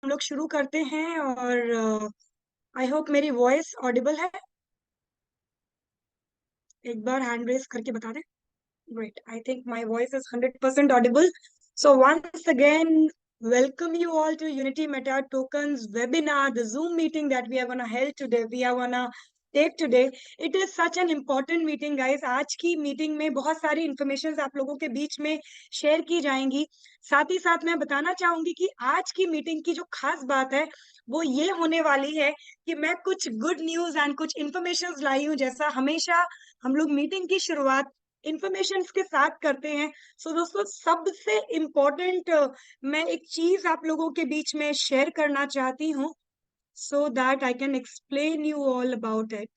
हम लोग शुरू करते हैं। और आई होप मेरी वॉइस ऑडिबल है। एक बार हैंड रेस करके बता दें। Great, I think my voice is 100% audible. So once again, welcome you all to Unity Meta Tokens webinar, the Zoom meeting that we are gonna held today. We are gonna take today. It is such an important meeting, guys. आज की meeting में बहुत सारी information आप लोगों के बीच में शेयर की जाएंगी। साथ ही साथ मैं बताना चाहूंगी कि आज की मीटिंग की जो खास बात है वो ये होने वाली है कि मैं कुछ गुड न्यूज एंड कुछ इंफॉर्मेशन लाई हूँ। जैसा हमेशा हम लोग मीटिंग की शुरुआत इंफॉर्मेशन के साथ करते हैं। सो दोस्तों, सबसे इम्पोर्टेंट मैं एक चीज आप लोगों के बीच में शेयर करना चाहती हूँ, so that I can explain you all about it.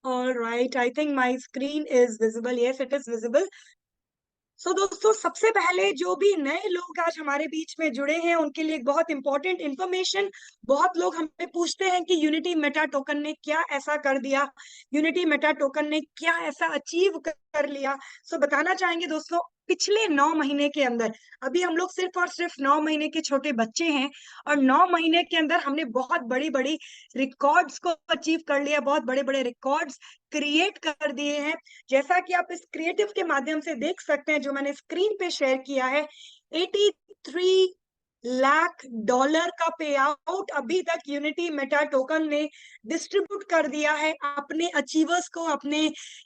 All right, I think my screen is visible. Yes, it is visible. सो दोस्तों, सबसे पहले जो भी नए लोग आज हमारे बीच में जुड़े हैं उनके लिए एक बहुत इंपॉर्टेंट इंफॉर्मेशन। बहुत लोग हमें पूछते हैं कि यूनिटी मेटा टोकन ने क्या ऐसा कर दिया, यूनिटी मेटा टोकन ने क्या ऐसा अचीव कर लिया। सो बताना चाहेंगे दोस्तों, पिछले 9 महीने के अंदर, अभी हम लोग सिर्फ और सिर्फ 9 महीने के छोटे बच्चे हैं और 9 महीने के अंदर हमने बहुत बड़ी बड़ी रिकॉर्ड्स को अचीव कर लिया, बहुत बड़े बड़े रिकॉर्ड्स क्रिएट कर दिए हैं। जैसा कि आप इस क्रिएटिव के माध्यम से देख सकते हैं, जो मैंने स्क्रीन पे शेयर किया है, 83 लाख डॉलर का पे आउट अभी तक यूनिटी मेटा टोकन ने डिस्ट्रीब्यूट कर दिया है अपने अचीवर्स को, अपने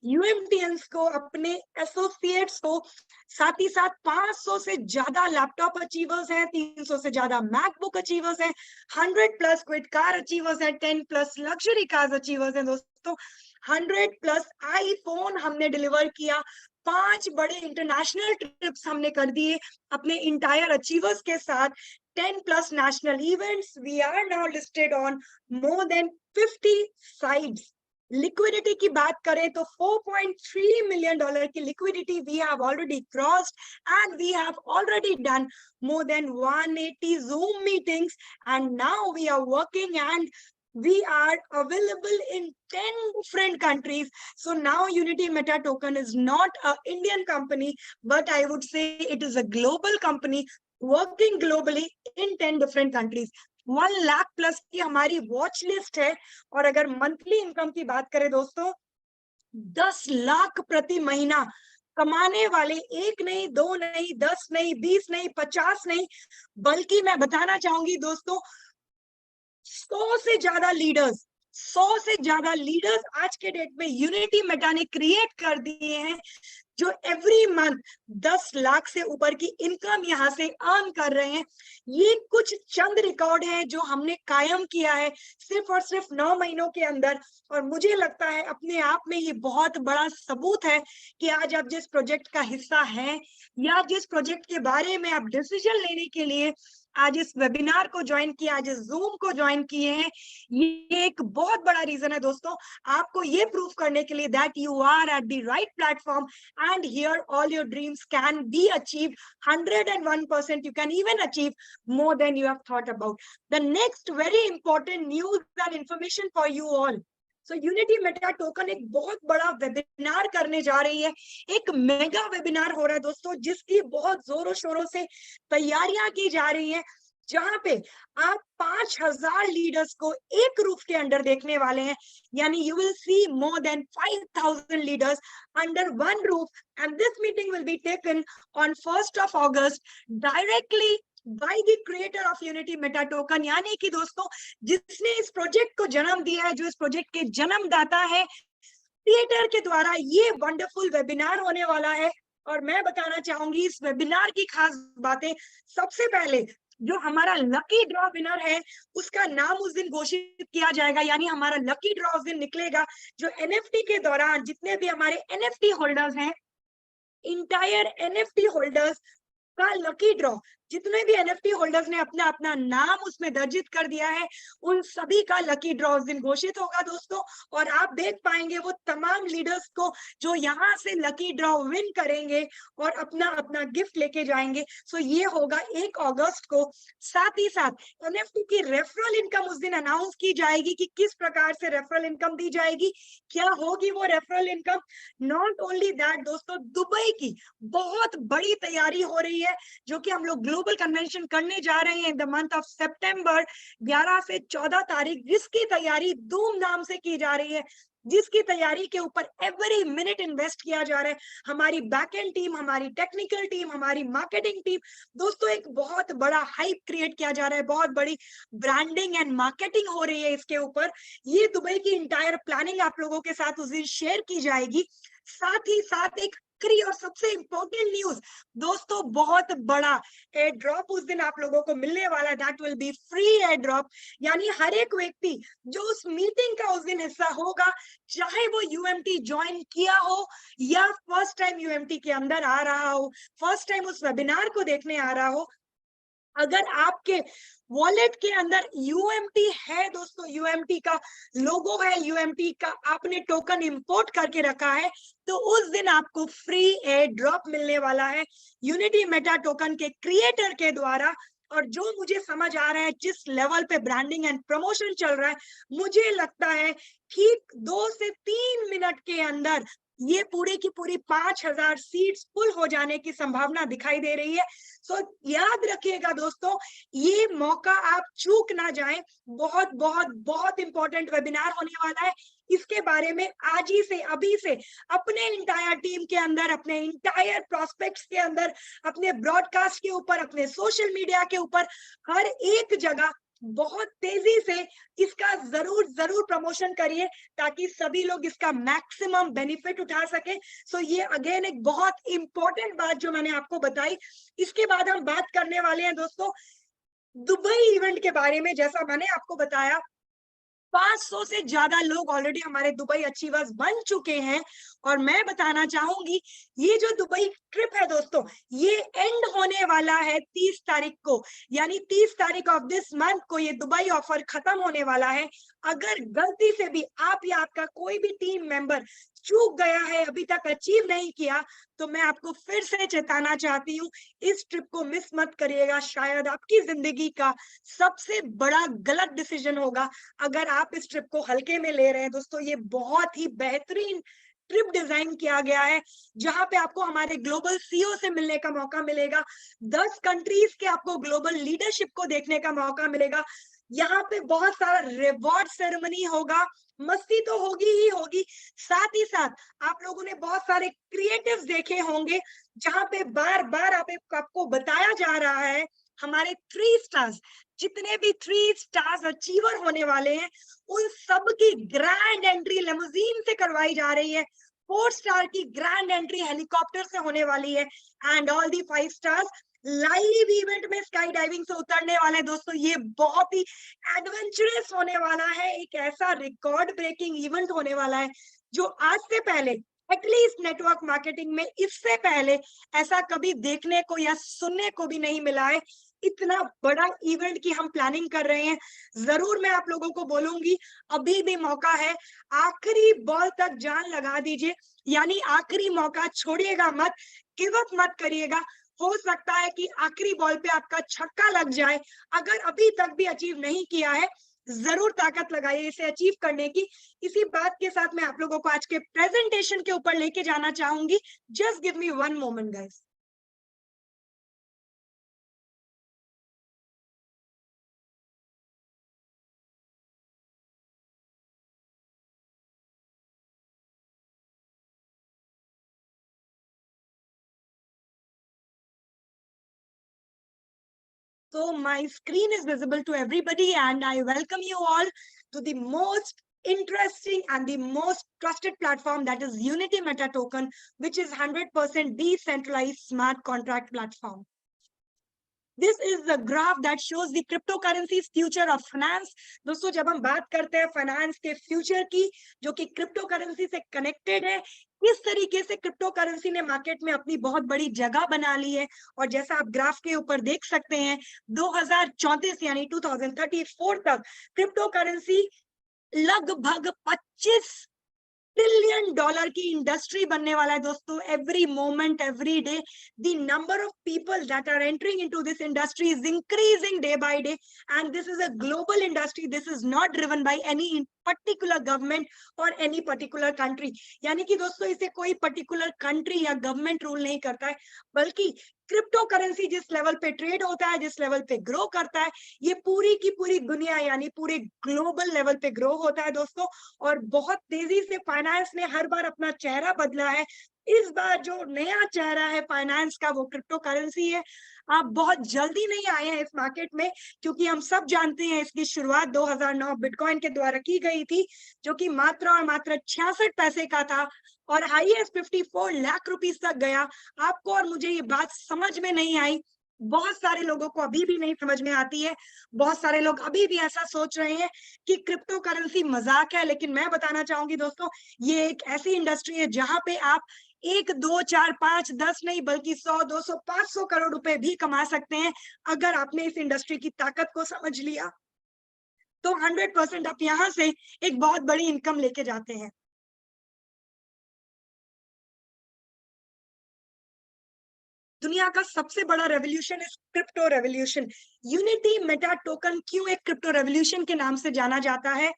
यूएमटीएंस को, अपने एसोसिएट्स को। साथ ही साथ 500 से ज्यादा लैपटॉप अचीवर्स हैं, 300 से ज्यादा मैकबुक अचीवर्स हैं, 100+ क्विड कार अचीवर्स हैं, 10+ लग्जरी कार्स अचीवर्स हैं। दोस्तों, 100+ आईफोन हमने डिलीवर किया, 5 बड़े इंटरनेशनल ट्रिप्स हमने कर दिए अपने इंटायर अचीवर्स के साथ, 10+ national events. We are now listed on more than 50 sites. Liquidity की बात करें तो $4.3 मिलियन की liquidity we have already crossed and we have already done more than 180 Zoom meetings, and now we are working and we are available in 10 different countries. So now Unity Meta Token is not an Indian company, but I would say it is a global company working globally in 10 different countries. 1 lakh plus की हमारी watch list है। और अगर monthly income की बात करें दोस्तों, 10 लाख प्रति महीना कमाने वाले एक नहीं, दो नहीं, 10 नहीं, 20 नहीं, 50 नहीं, बल्कि मैं बताना चाहूंगी दोस्तों, 100 से ज्यादा लीडर्स, 100 से ज्यादा लीडर्स आज के डेट में यूनिटी मेटा ने क्रिएट कर दिए हैं, जो एवरी मंथ 10 लाख से ऊपर की इनकम यहाँ से अर्न कर रहे हैं। ये कुछ चंद रिकॉर्ड हैं जो हमने कायम किया है सिर्फ और सिर्फ 9 महीनों के अंदर। और मुझे लगता है अपने आप में ये बहुत बड़ा सबूत है कि आज आप जिस प्रोजेक्ट का हिस्सा हैं या जिस प्रोजेक्ट के बारे में आप डिसीजन लेने के लिए आज इस वेबिनार को ज्वाइन किया, आज इस जूम को ज्वाइन किए हैं, ये एक बहुत बड़ा रीजन है दोस्तों, आपको ये प्रूफ करने के लिए that you are at the right platform and here all your dreams can be achieved 101%. You can even achieve more than you have thought about. The next very important news and information for you all. So Unity Meta Token एक बहुत बड़ा webinar करने जा रही है, एक mega webinar हो रहा है दोस्तों, जिसकी बहुत जोरों शोरों से तैयारियां की जा रही हैं, जहां पे आप 5000 लीडर्स को एक रूफ के अंडर देखने वाले हैं। यानी you will C more than 5000 leaders under one roof, and this meeting will be taken on 1st of August directly by the creator of Unity Meta Token। यानी कि दोस्तों, जिसने इस प्रोजेक्ट को जन्म दिया है, जो इस प्रोजेक्ट के जन्मदाता है, क्रिएटर के द्वारा ये वंडरफुल वेबिनार होने वाला है। और मैं बताना चाहूंगी इस वेबिनार की खास बातें। सबसे पहले जो हमारा लकी ड्रॉ विनर है उसका नाम उस दिन घोषित किया जाएगा, यानी हमारा लकी ड्रॉ उस दिन निकलेगा, जो एनएफटी के दौरान जितने भी हमारे एनएफटी होल्डर्स हैं, इंटायर एनएफटी होल्डर्स का लकी ड्रॉ जितने भी एनएफटी होल्डर्स ने अपना अपना नाम उसमें दर्जित कर दिया है, उन सभी का लकी ड्रॉ उस दिन घोषित होगा दोस्तों। और आप देख पाएंगे वो तमाम लीडर्स को जो यहाँ से लकी ड्रॉ विन करेंगे और अपना अपना गिफ्ट लेके जाएंगे। सो ये होगा 1 अगस्त को। साथ ही साथ एनएफटी की रेफरल इनकम उस दिन अनाउंस की जाएगी कि किस प्रकार से रेफरल इनकम दी जाएगी, क्या होगी वो referral income. Not only that दोस्तों, दुबई की बहुत बड़ी तैयारी हो रही है, जो कि हम लोग ग्लोबल कन्वेंशन करने जा रहे हैं इन द मंथ ऑफ सितंबर 11 से 14 तारीख, जिसकी तैयारी धूमधाम से की जा रही है, जिसकी तैयारी के ऊपर एवरी मिनट इन्वेस्ट किया जा रहा है। हमारी बैक एंड टीम, हमारी टेक्निकल टीम, हमारी मार्केटिंग टीम, दोस्तों एक बहुत बड़ा हाइप क्रिएट किया जा रहा है, बहुत बड़ी ब्रांडिंग एंड मार्केटिंग हो रही है इसके ऊपर। ये दुबई की इंटायर प्लानिंग आप लोगों के साथ उस दिन शेयर की जाएगी। साथ ही साथ एक आखिरी और सबसे इंपॉर्टेंट न्यूज दोस्तों, बहुत बड़ा एयर ड्रॉप उस दिन आप लोगों को मिलने वाला है। That will be free air drop, यानी हर एक व्यक्ति जो उस मीटिंग का उस दिन हिस्सा होगा, चाहे वो यूएमटी ज्वाइन किया हो या फर्स्ट टाइम यूएमटी के अंदर आ रहा हो, फर्स्ट टाइम उस वेबिनार को देखने आ रहा हो, अगर आपके वॉलेट के अंदर यूएमटी है दोस्तों, यूएमटी का लोगो है, यूएमटी का आपने टोकन इंपोर्ट करके रखा है, तो उस दिन आपको फ्री एयर ड्रॉप मिलने वाला है यूनिटी मेटा टोकन के क्रिएटर के द्वारा। और जो मुझे समझ आ रहा है, जिस लेवल पे ब्रांडिंग एंड प्रमोशन चल रहा है, मुझे लगता है ठीक 2 से 3 मिनट के अंदर ये पूरी की पूरी 5000 सीट्स फुल हो जाने की संभावना दिखाई दे रही है। सो याद रखिएगा दोस्तों, ये मौका आप चूक ना जाएं। बहुत बहुत बहुत इंपॉर्टेंट वेबिनार होने वाला है। इसके बारे में आज ही से, अभी से अपने इंटायर टीम के अंदर, अपने इंटायर प्रोस्पेक्ट्स के अंदर, अपने ब्रॉडकास्ट के ऊपर, अपने सोशल मीडिया के ऊपर, हर एक जगह बहुत तेजी से इसका जरूर जरूर प्रमोशन करिए, ताकि सभी लोग इसका मैक्सिमम बेनिफिट उठा सके। सो ये अगेन एक बहुत इंपॉर्टेंट बात जो मैंने आपको बताई। इसके बाद हम बात करने वाले हैं दोस्तों दुबई इवेंट के बारे में। जैसा मैंने आपको बताया, 500 से ज्यादा लोग ऑलरेडी हमारे दुबई अचीवर्स बन चुके हैं। और मैं बताना चाहूंगी, ये जो दुबई ट्रिप है दोस्तों, ये एंड होने वाला है 30 तारीख को, यानी 30 तारीख ऑफ दिस मंथ को ये दुबई ऑफर खत्म होने वाला है। अगर गलती से भी आप या आपका कोई भी टीम मेंबर चूक गया है, अभी तक अचीव नहीं किया, तो मैं आपको फिर से चेताना चाहती हूँ, इस ट्रिप को मिस मत करिएगा। शायद आपकी जिंदगी का सबसे बड़ा गलत डिसीजन होगा अगर आप इस ट्रिप को हल्के में ले रहे हैं। दोस्तों ये बहुत ही बेहतरीन ट्रिप डिजाइन किया गया है, जहां पे आपको हमारे ग्लोबल सीईओ से मिलने का मौका मिलेगा, 10 कंट्रीज के आपको ग्लोबल लीडरशिप को देखने का मौका मिलेगा। यहाँ पे बहुत सारा रिवॉर्ड सेरेमनी होगा, मस्ती तो होगी ही होगी, साथ ही साथ आप लोगों ने बहुत सारे क्रिएटिव्स देखे होंगे, जहां पे बार बार आपको बताया जा रहा है हमारे 3 स्टार्स, जितने भी 3 स्टार्स अचीवर होने वाले हैं, उन सब की ग्रैंड एंट्री लिमोजीन से करवाई जा रही है। 4 स्टार की ग्रैंड एंट्री हेलीकॉप्टर से होने वाली है, and all the 5 stars live event में स्काई डाइविंग से उतरने वाले हैं। दोस्तों ये बहुत ही एडवेंचरस होने वाला है, एक ऐसा रिकॉर्ड ब्रेकिंग इवेंट होने वाला है जो आज से पहले एटलीस्ट नेटवर्क मार्केटिंग में इससे पहले ऐसा कभी देखने को या सुनने को भी नहीं मिला है। इतना बड़ा इवेंट की हम प्लानिंग कर रहे हैं। जरूर मैं आप लोगों को बोलूंगी, अभी भी मौका है, आखिरी बॉल तक जान लगा दीजिए, यानी आखिरी मौका छोड़िएगा मत, गिव अप मत करिएगा। हो सकता है कि आखिरी बॉल पे आपका छक्का लग जाए। अगर अभी तक भी अचीव नहीं किया है, जरूर ताकत लगाइए इसे अचीव करने की। इसी बात के साथ मैं आप लोगों को आज के प्रेजेंटेशन के ऊपर लेके जाना चाहूंगी। Just give me 1 moment guys. So my screen is visible to everybody, and I welcome you all to the most interesting and the most trusted platform, that is Unity Meta Token, which is 100% decentralized smart contract platform. This is the graph that shows the cryptocurrency's future of finance. दोस्तों जब हम बात करते हैं finance के future की, जो कि क्रिप्टो करेंसी से कनेक्टेड है, इस तरीके से क्रिप्टो करेंसी ने मार्केट में अपनी बहुत बड़ी जगह बना ली है। और जैसा आप ग्राफ के ऊपर देख सकते हैं, 2034 यानी 2034 तक क्रिप्टो करेंसी लगभग 25 ट्रिलियन डॉलर की इंडस्ट्री बनने वाला है दोस्तों। Every moment, every day, the number of people that are entering into this industry is increasing day by day, and this is a global industry. This is not driven by any particular government और any particular country. यानी कि दोस्तों इसे कोई particular country या government rule नहीं करता है, बल्कि क्रिप्टो करेंसी जिस लेवल पे ट्रेड होता है, जिस लेवल पे ग्रो करता है, ये पूरी की पूरी दुनिया यानी पूरे ग्लोबल लेवल पे ग्रो होता है दोस्तों। और बहुत तेजी से फाइनेंस ने हर बार अपना चेहरा बदला है। इस बार जो नया चेहरा है फाइनेंस का वो क्रिप्टो करेंसी है। आप बहुत जल्दी नहीं आए हैं इस मार्केट में, क्योंकि हम सब जानते हैं इसकी शुरुआत 2009 बिटकॉइन के द्वारा की गई थी, जो कि मात्र और मात्र 66 पैसे का था और हाईएस्ट 54 लाख रुपीस तक गया। आपको और मुझे ये बात समझ में नहीं आई, बहुत सारे लोगों को अभी भी नहीं समझ में आती है। बहुत सारे लोग अभी भी ऐसा सोच रहे हैं कि क्रिप्टो करेंसी मजाक है, लेकिन मैं बताना चाहूंगी दोस्तों, ये एक ऐसी इंडस्ट्री है जहां पे आप 1, 2, 4, 5, 10 नहीं बल्कि 100, 200, 500 करोड़ रुपए भी कमा सकते हैं अगर आपने इस इंडस्ट्री की ताकत को समझ लिया। तो 100% आप यहाँ से एक बहुत बड़ी इनकम लेके जाते हैं। दुनिया का सबसे बड़ा revolution is crypto revolution. Unity Meta token क्यों एक क्रिप्टो रेवोल्यूशन के नाम से जाना जाता है?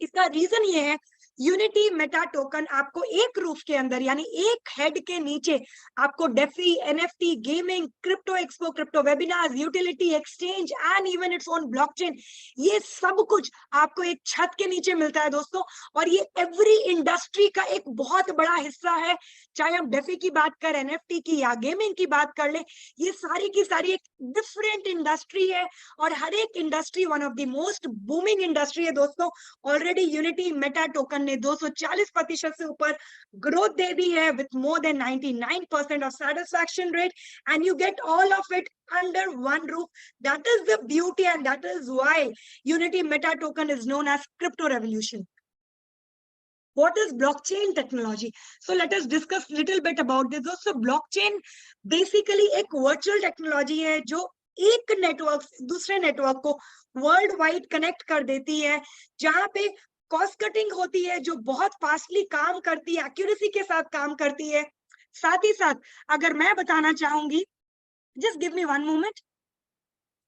इसका रीजन ये है, यूनिटी मेटा टोकन आपको एक रूफ के अंदर यानी एक हेड के नीचे आपको DeFi, NFT, gaming, crypto expo, crypto webinar, utility, exchange and even its own blockchain, ये सब कुछ आपको एक छत के नीचे मिलता है दोस्तों। और ये एवरी इंडस्ट्री का एक बहुत बड़ा हिस्सा है। चाहे हम डेफी की बात करें, एनएफटी की या गेमिंग की बात कर ले, ये सारी की सारी एक डिफरेंट इंडस्ट्री है और हर एक industry one of the most booming industry है दोस्तों। ऑलरेडी यूनिटी मेटा टोकन ने 240% से ऊपर ग्रोथ दे दी है with more then 99% of satisfaction rate, and you get all of it under one roof. That is the beauty and that is why Unity Meta Token is known as Crypto Revolution. What is blockchain technology? So let us discuss little bit about this. So blockchain basically एक virtual technology है जो एक network दूसरे network को world wide connect कर देती है, जहां पे कॉस्ट कटिंग होती है, जो बहुत फास्टली काम करती है, एक्यूरेसी के साथ काम करती है। साथ ही साथ अगर मैं बताना चाहूंगी, just give me one moment.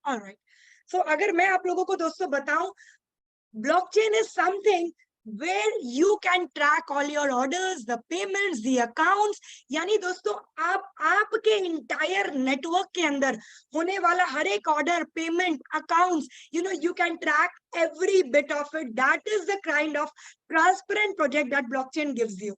Alright, so अगर मैं आप लोगों को दोस्तों बताऊं, blockchain is something where you can track all your orders, the payments, the accounts। यानी दोस्तों आप आपके इंटायर नेटवर्क के अंदर होने वाला हर एक order, payment, accounts, you can track every bit of it. That is the kind of transparent project that blockchain gives you.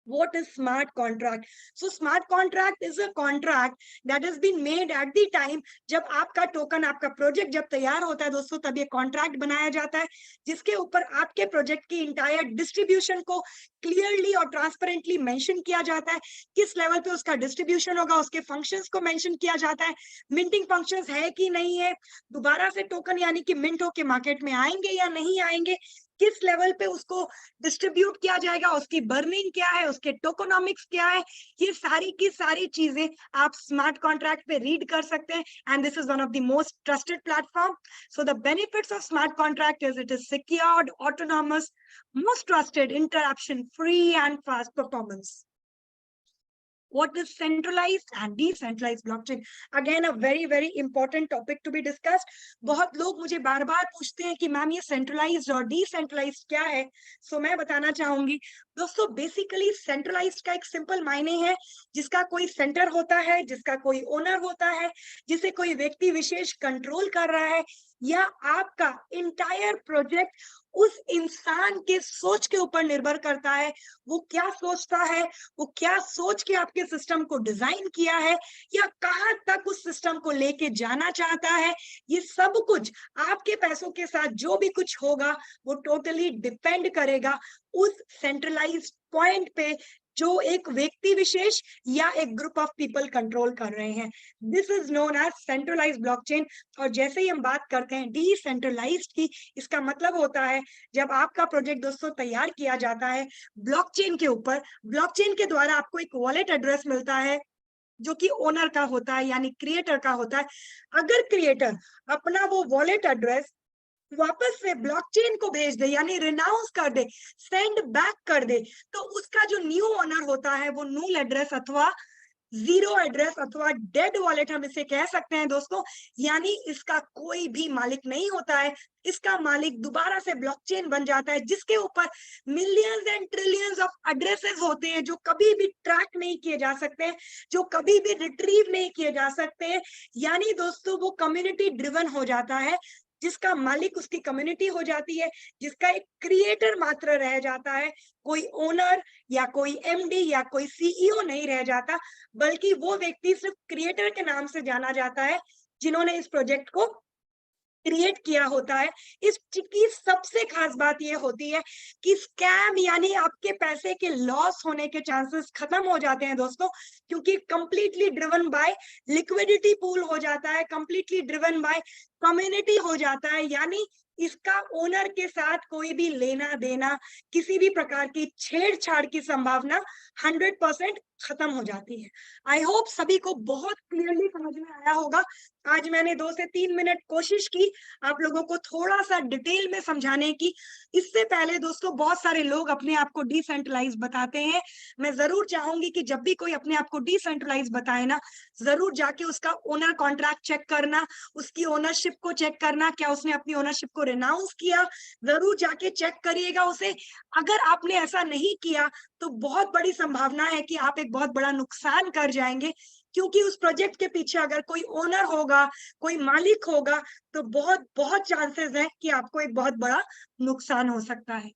What is smart contract? So smart contract is a contract that has been made at the time जब आपका token, आपका project जब तैयार होता है दोस्तों, तब ये कॉन्ट्रैक्ट बनाया जाता है, जिसके ऊपर आपके प्रोजेक्ट की इंटायर डिस्ट्रीब्यूशन को क्लियरली और ट्रांसपेरेंटली मेंशन किया जाता है। किस लेवल पे उसका डिस्ट्रीब्यूशन होगा, उसके फंक्शंस को मेंशन किया जाता है, मिंटिंग फंक्शंस है कि नहीं है, दोबारा से टोकन यानी कि मिंट होके मार्केट में आएंगे या नहीं आएंगे, किस लेवल पे उसको डिस्ट्रीब्यूट किया जाएगा, उसकी बर्निंग क्या है, उसके टोकोनॉमिक्स क्या है, ये सारी की सारी चीजें आप स्मार्ट कॉन्ट्रैक्ट पे रीड कर सकते हैं। And this is one of the most trusted platform. So the benefits of smart contract is it is secured, autonomous, most trusted, interruption free and fast performance. What is centralized and decentralized blockchain? Again, a very, very important topic to be discussed. बहुत लोग मुझे बार बार पूछते हैं कि ma'am ये centralized और decentralized क्या है? So मैं बताना चाहूंगी दोस्तों, बेसिकली सेंट्रलाइज्ड का एक सिंपल मायने है जिसका कोई सेंटर होता है, जिसका कोई ओनर होता है, जिसे कोई व्यक्ति विशेष कंट्रोल कर रहा है, या आपका इंटायर प्रोजेक्ट उस इंसान के सोच के ऊपर निर्भर करता है। वो क्या सोचता है, वो क्या सोच के आपके सिस्टम को डिजाइन किया है, या कहां तक उस सिस्टम को लेके जाना चाहता है, ये सब कुछ आपके पैसों के साथ जो भी कुछ होगा वो टोटली डिपेंड करेगा उस सेंट्रलाइज्ड पॉइंट पे, जो एक व्यक्ति विशेष या एक ग्रुप ऑफ पीपल कंट्रोल कर रहे हैं। This is known as centralised blockchain. और जैसे ही हम बात करते हैं डिसेंट्रलाइज्ड की, इसका मतलब होता है जब आपका प्रोजेक्ट दोस्तों तैयार किया जाता है ब्लॉकचेन के ऊपर, ब्लॉकचेन के द्वारा आपको एक वॉलेट एड्रेस मिलता है जो कि ओनर का होता है यानी क्रिएटर का होता है। अगर क्रिएटर अपना वो वॉलेट एड्रेस वापस से ब्लॉकचेन को भेज दे यानी रिनाउंस कर दे, सेंड बैक कर दे, तो उसका जो न्यू ओनर होता है वो नूल एड्रेस अथवा जीरो एड्रेस अथवा डेड वॉलेट हम इसे कह सकते हैं दोस्तों। यानी इसका कोई भी मालिक नहीं होता है, इसका मालिक दोबारा से ब्लॉकचेन बन जाता है जिसके ऊपर millions and trillions of addresses होते हैं जो कभी भी ट्रैक नहीं किए जा सकते, जो कभी भी रिट्रीव नहीं किए जा सकते। यानी दोस्तों वो कम्युनिटी ड्रिवन हो जाता है, जिसका मालिक उसकी कम्युनिटी हो जाती है, जिसका एक क्रिएटर मात्र रह जाता है, कोई ओनर या कोई एमडी या कोई सीईओ नहीं रह जाता, बल्कि वो व्यक्ति सिर्फ क्रिएटर के नाम से जाना जाता है जिन्होंने इस प्रोजेक्ट को क्रिएट किया होता है। इस की सबसे खास बात यह होती है कि स्कैम यानी आपके पैसे के लॉस होने के चांसेस खत्म हो जाते हैं दोस्तों, क्योंकि completely driven by liquidity pool हो जाता है, कंप्लीटली ड्रिवन बाय कम्युनिटी हो जाता है। यानी इसका ओनर के साथ कोई भी लेना देना, किसी भी प्रकार की छेड़छाड़ की संभावना 100% खत्म हो जाती है। आई होप सभी को बहुत क्लियरली समझ में आया होगा। आज मैंने 2 से 3 मिनट कोशिश की आप लोगों को थोड़ा सा डिटेल में समझाने की। इससे पहले दोस्तों बहुत सारे लोग अपने आप को डिसेंट्रलाइज बताते हैं। मैं जरूर चाहूंगी कि जब भी कोई अपने आप को डिसेंट्रलाइज बताए ना, जरूर जाके उसका ओनर कॉन्ट्रैक्ट चेक करना, उसकी ओनरशिप को चेक करना, क्या उसने अपनी ओनरशिप को रिनाउंस किया, जरूर जाके चेक करिएगा उसे। अगर आपने ऐसा नहीं किया तो बहुत बड़ी संभावना है कि आप एक बहुत बड़ा नुकसान कर जाएंगे, क्योंकि उस प्रोजेक्ट के पीछे अगर कोई ओनर होगा, कोई मालिक होगा, तो बहुत बहुत चांसेस है कि आपको एक बहुत बड़ा नुकसान हो सकता है।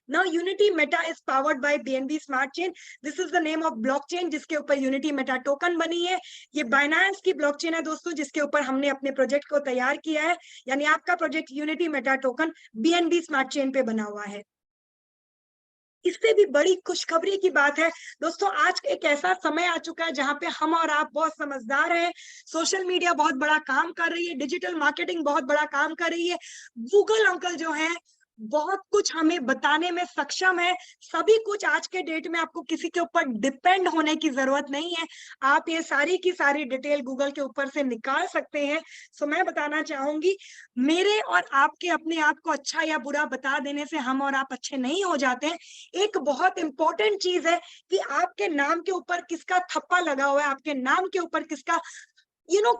Now Unity Meta is powered by BNB Smart Chain. This is the name of blockchain जिसके ऊपर Unity Meta token बनी है। ये Binance की blockchain है दोस्तों, जिसके ऊपर हमने अपने प्रोजेक्ट को तैयार किया है। यानी आपका project Unity Meta token BNB Smart Chain पे बना हुआ है। इससे भी बड़ी खुशखबरी की बात है दोस्तों, आज एक ऐसा समय आ चुका है जहां पे हम और आप बहुत समझदार हैं। सोशल मीडिया बहुत बड़ा काम कर रही है, डिजिटल मार्केटिंग बहुत बड़ा काम कर रही है, गूगल अंकल जो है बहुत कुछ हमें बताने में सक्षम है। सभी कुछ आज के डेट में आपको किसी के ऊपर डिपेंड होने की जरूरत नहीं है, आप ये सारी की सारी डिटेल गूगल के ऊपर से निकाल सकते हैं। सो मैं बताना चाहूंगी, मेरे और आपके अपने आप को अच्छा या बुरा बता देने से हम और आप अच्छे नहीं हो जाते हैं। एक बहुत इंपॉर्टेंट चीज है कि आपके नाम के ऊपर किसका थप्पा लगा हुआ है, आपके नाम के ऊपर किसका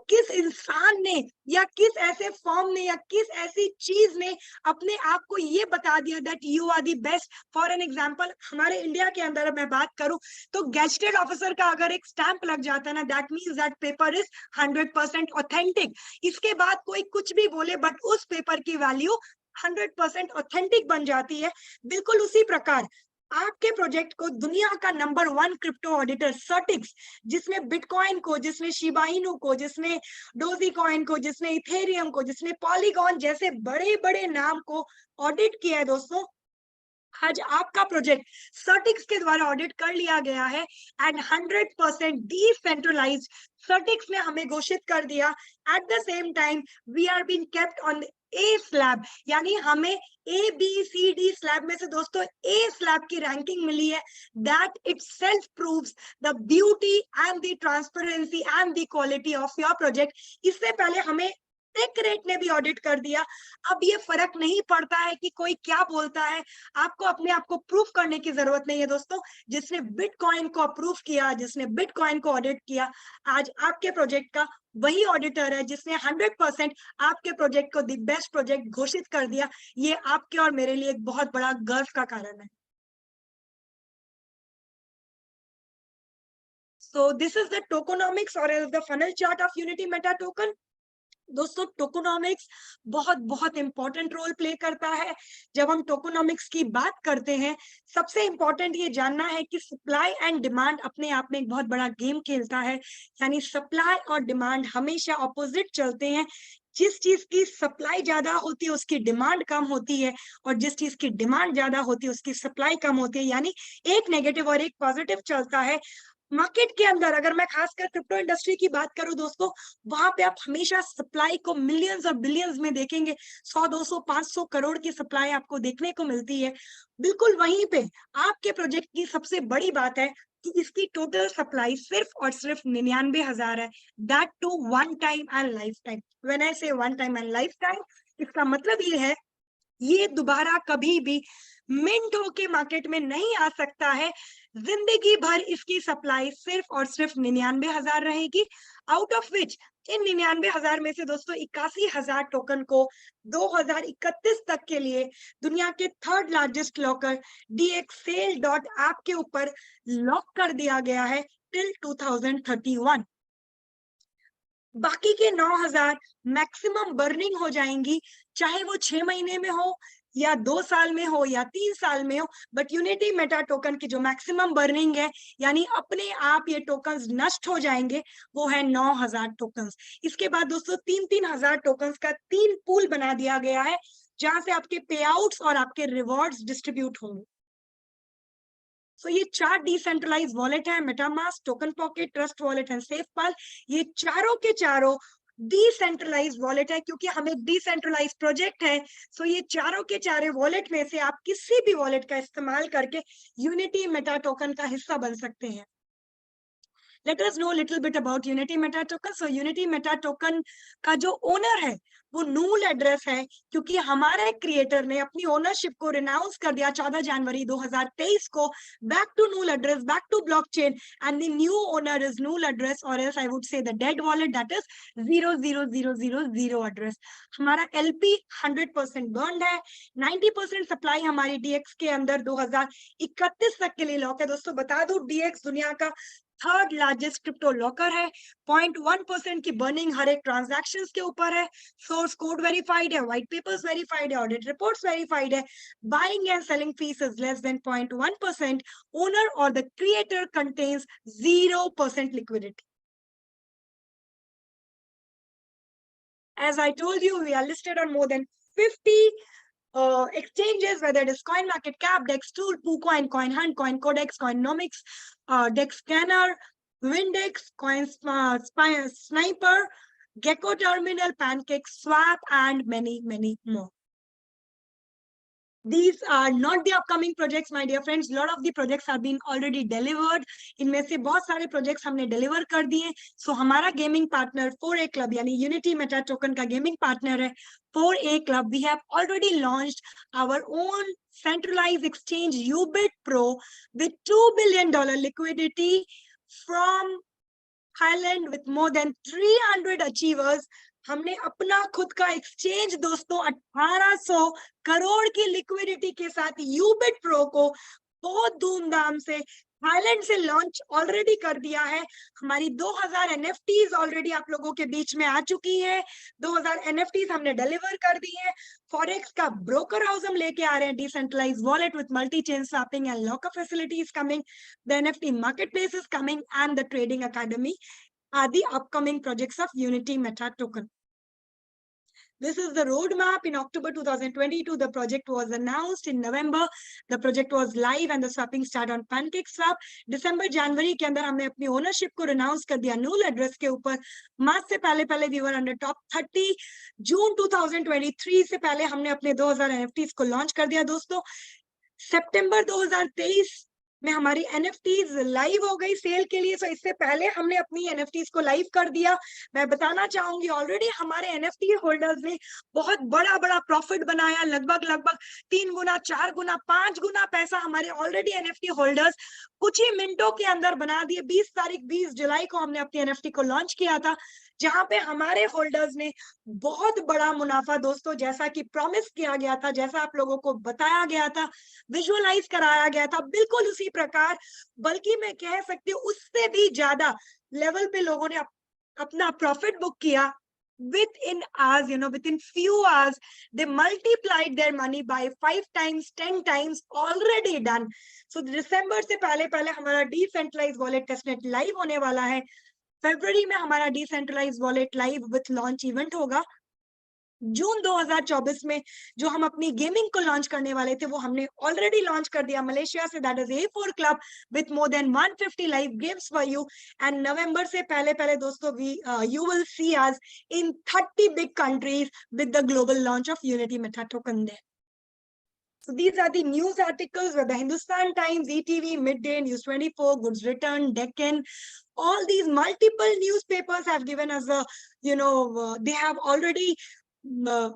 किस इंसान ने या किस ऐसे फॉर्म ने या किस ऐसी चीज ने अपने आप को ये बता दिया that you are the best. For an example, हमारे इंडिया के अंदर मैं बात करूं तो गेजेटेड ऑफिसर का अगर एक स्टैंप लग जाता है ना, that means that paper is 100% authentic. इसके बाद कोई कुछ भी बोले बट उस पेपर की वैल्यू 100% ऑथेंटिक बन जाती है। बिल्कुल उसी प्रकार आपके प्रोजेक्ट को दुनिया का नंबर 1 क्रिप्टो ऑडिटर सर्टिक्स, जिसने बिटकॉइन को, जिसने शिबा इनू को, जिसने डोजी कॉइन को, जिसने इथेरियम को, जिसने पॉलीगॉन जैसे बड़े बड़े नाम को ऑडिट किया है दोस्तों, आज आपका प्रोजेक्ट सर्टिक्स के द्वारा ऑडिट कर लिया गया है एंड 100% डिसेंट्रलाइज्ड। सर्टिक्स ने हमें घोषित कर दिया। At the same time we are being kept on a slab, यानी हमें A B C D slab में से दोस्तों ए स्लैब की रैंकिंग मिली है। That itself proves the beauty and the transparency and the quality of your project. इससे पहले हमें टेक रेट ने भी ऑडिट कर दिया। अब ये फर्क नहीं पड़ता है कि कोई क्या बोलता है, आपको अपने आप को प्रूफ करने की जरूरत नहीं है दोस्तों। जिसने बिटकॉइन को अप्रूव किया, जिसने बिटकॉइन को ऑडिट किया, आज आपके प्रोजेक्ट का वही ऑडिटर है जिसने 100% आपके प्रोजेक्ट को द बेस्ट प्रोजेक्ट घोषित कर दिया। ये आपके और मेरे लिए एक बहुत बड़ा गर्व का कारण है। So this is the tokenomics or else the funnel chart of Unity Meta token. दोस्तों टोकोनॉमिक्स बहुत बहुत इंपॉर्टेंट रोल प्ले करता है। जब हम टोकोनॉमिक्स की बात करते हैं, सबसे इंपॉर्टेंट ये जानना है कि सप्लाई एंड डिमांड अपने आप में एक बहुत बड़ा गेम खेलता है। यानी सप्लाई और डिमांड हमेशा ऑपोजिट चलते हैं। जिस चीज की सप्लाई ज्यादा होती है उसकी डिमांड कम होती है, और जिस चीज की डिमांड ज्यादा होती है उसकी सप्लाई कम होती है, यानी एक नेगेटिव और एक पॉजिटिव चलता है मार्केट के अंदर। अगर मैं खासकर क्रिप्टो इंडस्ट्री की बात करूं दोस्तों, वहां पे आप हमेशा सप्लाई को मिलियंस और बिलियंस में देखेंगे, 100 200 500 करोड़ की सप्लाई आपको देखने को मिलती है। बिल्कुल वहीं पे आपके प्रोजेक्ट की सबसे बड़ी बात है कि इसकी टोटल सप्लाई सिर्फ और सिर्फ 99,000 है, that too one time and lifetime. When I say one time and lifetime, इसका मतलब ये है ये दोबारा कभी भी मिंट होके मार्केट में नहीं आ सकता है। जिंदगी भर इसकी सप्लाई सिर्फ और सिर्फ 99,000 रहेगी, आउट ऑफ विच इन 99,000 में से दोस्तों 81,000 टोकन को 2031 तक के लिए दुनिया के third largest locker DXSale dot app के ऊपर लॉक कर दिया गया है टिल 2031। बाकी के 9,000 मैक्सिमम बर्निंग हो जाएंगी, चाहे वो 6 महीने में हो या 2 साल में हो या 3 साल में हो। बट यूनिटी मेटा टोकन की जो मैक्सिमम बर्निंग है, यानी अपने आप ये टोकन्स नष्ट हो जाएंगे, वो है 9,000 टोकन्स। इसके बाद दोस्तों 3,000 टोकन्स का 3 पूल बना दिया गया है, जहां से आपके पे आउट्स और आपके रिवॉर्ड्स डिस्ट्रीब्यूट होंगे। सो ये 4 डिसेंट्रलाइज वॉलेट है, MetaMask, Token Pocket, Trust Wallet and SafePal. ये चारों के चारों डिसेंट्रलाइज वॉलेट है, क्योंकि हम एक डिसेंट्रलाइज प्रोजेक्ट है। सो ये चारों के चारों वॉलेट में से आप किसी भी वॉलेट का इस्तेमाल करके यूनिटी मेटा टोकन का हिस्सा बन सकते हैं। Let us know a little bit about Unity Meta Token. So Unity Meta Token का जो ओनर है वो नूल एड्रेस है, क्योंकि हमारे क्रिएटर ने अपनी ओनरशिप को रिनाउंस कर दिया 14 जनवरी 2023 को, back to null address, back to blockchain, and the new owner is null address, और else I would say the dead wallet, that is 00000 address. हमारा LP 100% बर्न्ड है, 90% सप्लाई हमारी DX के अंदर 2031 तक के लिए लॉक है। दोस्तों बता दूं, DX दुनिया का थर्ड लार्जेस्ट क्रिप्टो लॉकर है, 0.1% की बर्निंग हर एक ट्रांजैक्शन के ऊपर है, सोर्स कोड वेरीफाइड है, व्हाइट पेपर्स वेरीफाइड है, ऑडिट रिपोर्ट्स वेरीफाइड है, buying and selling fees is less than 0.1%, owner और the creator contains 0% liquidity. As I told you, we are listed on more than 50 exchanges, whether it is CoinMarketCap, DexTool, PooCoin, CoinHunt, CoinCodex, Coinomics, DexScanner, Windex, Sniper, Gecko Terminal, PancakeSwap, and many, many more. These are not the upcoming projects, my dear friends. Lot of the projects have been already delivered. इनमें से बहुत सारे projects हमने deliver कर दिए। So हमारा gaming partner 4A Club, यानी Unity Meta Token का gaming partner है 4A Club. We have already launched our own centralized exchange Ubit Pro with $2 billion liquidity from Thailand with more than 300 achievers. हमने अपना खुद का exchange दोस्तों 1800 करोड़ की liquidity के साथ यूबिट प्रो को बहुत धूमधाम से थाईलैंड से लॉन्च ऑलरेडी कर दिया है। हमारी 2000 NFTs ऑलरेडी आप लोगों के बीच में आ चुकी है, 2000 NFTs हमने डिलीवर कर दी है। फॉरेक्स का ब्रोकर हाउस हम लेके आ रहे हैं, decentralised wallet with multi chain swapping and lockup facilities coming, the NFT marketplace is coming, and the trading academy are the upcoming projects of Unity Meta Token. This is the roadmap. In October 2022, the project was announced. In November, the project was live and the swapping started on PancakeSwap. December, January के अंदर हमने अपनी ownership को renounce कर दिया null address के ऊपर। मार्च से पहले we were under top 30. जून 2023 से पहले हमने अपने 2000 NFTs को launch कर दिया दोस्तों। सितंबर 2023 में हमारी NFTs लाइव हो गई सेल के लिए। तो इससे पहले हमने अपनी NFTs को लाइव कर दिया। मैं बताना चाहूंगी ऑलरेडी हमारे NFT होल्डर्स ने बहुत बड़ा प्रॉफिट बनाया, लगभग 3 गुना, 4 गुना, 5 गुना पैसा हमारे ऑलरेडी NFT होल्डर्स कुछ ही मिनटों के अंदर बना दिए। 20 जुलाई को हमने अपनी NFT को लॉन्च किया था, जहां पे हमारे होल्डर्स ने बहुत बड़ा मुनाफा दोस्तों, जैसा कि प्रॉमिस किया गया था, जैसा आप लोगों को बताया गया था, विजुअलाइज कराया गया था, बिल्कुल उसी प्रकार, बल्कि मैं कह सकती हूँ उससे भी ज्यादा लेवल पे लोगों ने अपना प्रॉफिट बुक किया। Within hours, within few hours, they multiplied their money by 5 times, 10 times, already done. So दिसंबर से पहले हमारा डिसेंट्रलाइज वॉलेट टेस्टनेट लाइव होने वाला है। फरवरी में हमारा decentralise wallet live with launch event होगा। जून 2024 में जो हम अपनी गेमिंग को लॉन्च करने वाले थे वो हमने ऑलरेडी लॉन्च कर दिया मलेशिया से, that is A4 club with more than 150 live games for you. And नवंबर से पहले पहले दोस्तों you will see us in 30 big countries with the global launch of Unity Meta token there. So these are the news articles with the Hindustan Times, ETV, Midday, News 24, Goods Return, Deccan. All these multiple newspapers have given us a, they have already uh,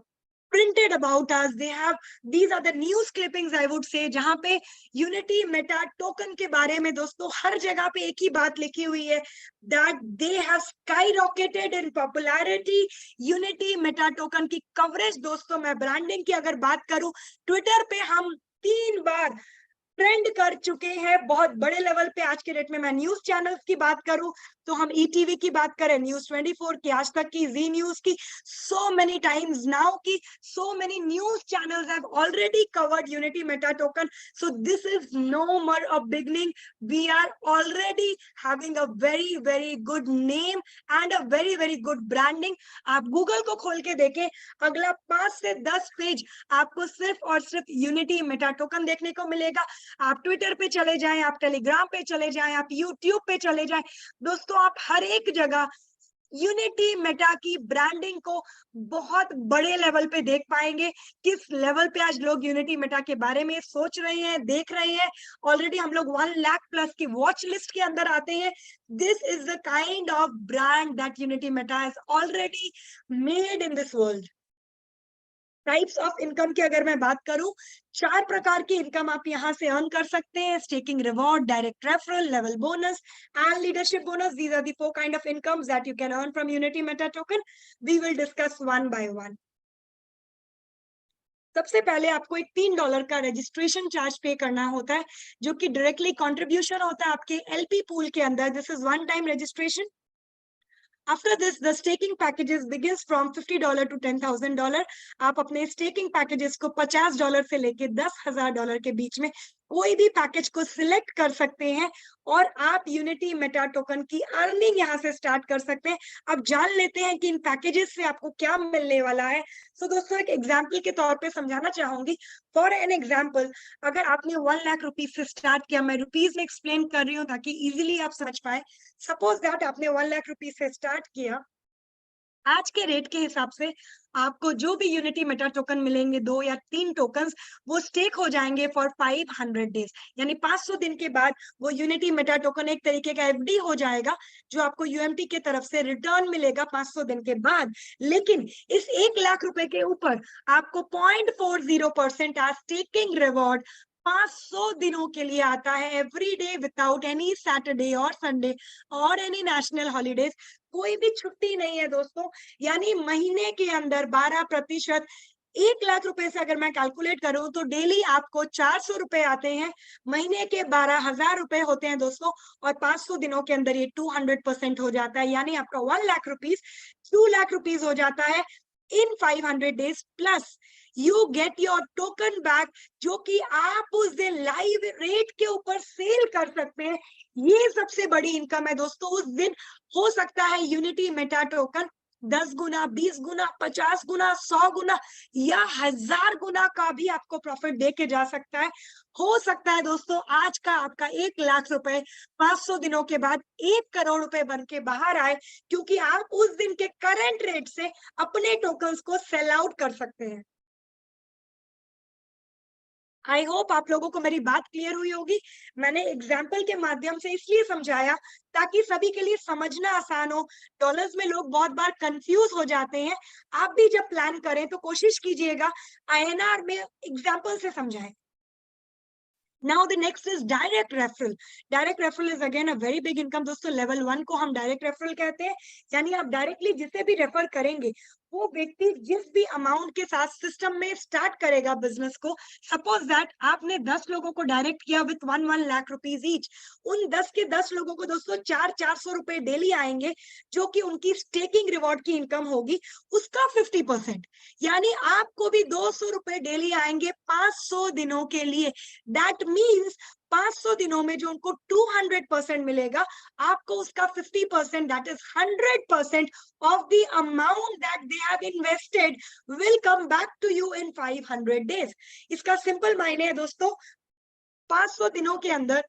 printed about us. They have, these are the news clippings I would say, जहां पे unity Meta token के बारे में दोस्तों हर जगह पे एक ही बात लिखी हुई है, that they have skyrocketed in popularity. Unity Meta token की कवरेज दोस्तों, मैं ब्रांडिंग की अगर बात करूं, ट्विटर पे हम 3 बार ट्रेंड कर चुके हैं बहुत बड़े लेवल पे। आज के डेट में मैं न्यूज चैनल्स की बात करूं तो हम ईटीवी की बात करें, न्यूज 24 की, आज तक की, जी न्यूज की, सो मेनी टाइम्स नाउ की, so many news channels have already covered Unity Meta token. So this is no more a beginning, we are already having a very very good name and a very very good branding. आप Google को खोल के देखें, अगला 5 से 10 page आपको सिर्फ और सिर्फ यूनिटी मेटा टोकन देखने को मिलेगा। आप ट्विटर पे चले जाएं, आप टेलीग्राम पे चले जाएं, आप यूट्यूब पे चले जाएं, दोस्तों आप हर एक जगह यूनिटी मेटा की ब्रांडिंग को बहुत बड़े लेवल पे देख पाएंगे। किस लेवल पे आज लोग यूनिटी मेटा के बारे में सोच रहे हैं, देख रहे हैं। ऑलरेडी हम लोग 1 लाख प्लस की वॉच लिस्ट के अंदर आते हैं। This is the kind of brand that unity Meta has already made in this world. Types of income की अगर मैं बात करूं, 4 प्रकार की इनकम आप यहां से अर्न कर सकते हैं: staking reward, direct referral, level bonus and leadership bonus. These are the 4 kind of incomes that you can earn from Unity Meta token. We will discuss one by one. सबसे पहले आपको एक $3 का रजिस्ट्रेशन चार्ज पे करना होता है, जो कि डायरेक्टली कंट्रीब्यूशन होता है आपके एलपी पूल के अंदर। This is one time registration. After this, the staking packages begins from $50 to $10,000. आप अपने स्टेकिंग पैकेजेस को $50 से लेके $10,000 के बीच में कोई भी पैकेज को सिलेक्ट कर सकते हैं और आप यूनिटी मेटा टोकन की अर्निंग यहां से स्टार्ट कर सकते हैं। अब जान लेते हैं कि इन पैकेजेस से आपको क्या मिलने वाला है। सो दोस्तों एक एग्जाम्पल के तौर पे समझाना चाहूंगी। फॉर एन एग्जाम्पल, अगर आपने 1 लाख रुपीज से स्टार्ट किया, मैं रुपीज में एक्सप्लेन कर रही हूँ ताकि इजिली आप समझ पाए। सपोज दैट आपने 1 लाख रुपीज से स्टार्ट किया, आज के रेट के हिसाब से आपको जो भी यूनिटी मेटा टोकन मिलेंगे, 2 या 3 टोकन्स, वो स्टेक हो जाएंगे फॉर 500 डेज, यानी 500 दिन के बाद वो यूनिटी मेटा टोकन एक तरीके का एफडी हो जाएगा, जो आपको यूएमटी के तरफ से रिटर्न मिलेगा 500 दिन के बाद। लेकिन इस 1 लाख रुपए के ऊपर आपको 0.40% आज स्टेकिंग रिवॉर्ड 500 दिनों के लिए आता है, every day without any Saturday और संडे और एनी नेशनल हॉलीडेज। कोई भी छुट्टी नहीं है दोस्तों, यानी महीने के अंदर 12%, 1 लाख रुपए से अगर मैं कैलकुलेट करूं तो डेली आपको 400 रुपए आते हैं, महीने के 12,000 रुपए होते हैं दोस्तों, और 500 दिनों के अंदर ये 200% हो जाता है, यानी आपका 1 लाख रुपीज 2 लाख रुपीज हो जाता है इन 500 days. Plus you get your token back, जो कि आप उस दिन लाइव रेट के ऊपर सेल कर सकते हैं। ये सबसे बड़ी इनकम है दोस्तों। उस दिन हो सकता है यूनिटी मेटा टोकन 10 गुना, 20 गुना, 50 गुना, 100 गुना या 1000 गुना का भी आपको प्रॉफिट दे के जा सकता है। हो सकता है दोस्तों आज का आपका 1 लाख रुपए 500 दिनों के बाद 1 करोड़ रुपए बन के बाहर आए, क्योंकि आप उस दिन के करंट रेट से अपने टोकन्स को सेल आउट कर सकते हैं। आई होप आप लोगों को मेरी बात क्लियर हुई होगी। मैंने एग्जाम्पल के माध्यम से इसलिए समझाया ताकि सभी के लिए समझना आसान हो। डॉलर्स में लोग बहुत बार कंफ्यूज हो जाते हैं। आप भी जब प्लान करें तो कोशिश कीजिएगा आईएनआर में एग्जाम्पल से समझाएं। Now the next is direct referral. Direct referral is again a very big income दोस्तों। लेवल 1 को हम डायरेक्ट रेफरल कहते हैं, यानी आप डायरेक्टली जिसे भी रेफर करेंगे वो व्यक्ति जिस भी अमाउंट के साथ सिस्टम में स्टार्ट करेगा बिजनेस को, सपोज दैट आपने 10 लोगों को डायरेक्ट किया विथ 1 लाख रुपीज ईच, उन 10 के 10 लोगों को दोस्तों 400 रुपए डेली आएंगे, जो कि उनकी स्टेकिंग रिवॉर्ड की इनकम होगी, उसका 50%, यानी आपको भी 200 रुपए डेली आएंगे 500 दिनों के लिए। दैट मीन्स 500 दिनों में जो उनको 200% मिलेगा, आपको उसका 50%, that is 100% of the amount that they have invested will come back to you in 500 days. इसका सिंपल मायने है दोस्तों, 500 दिनों के अंदर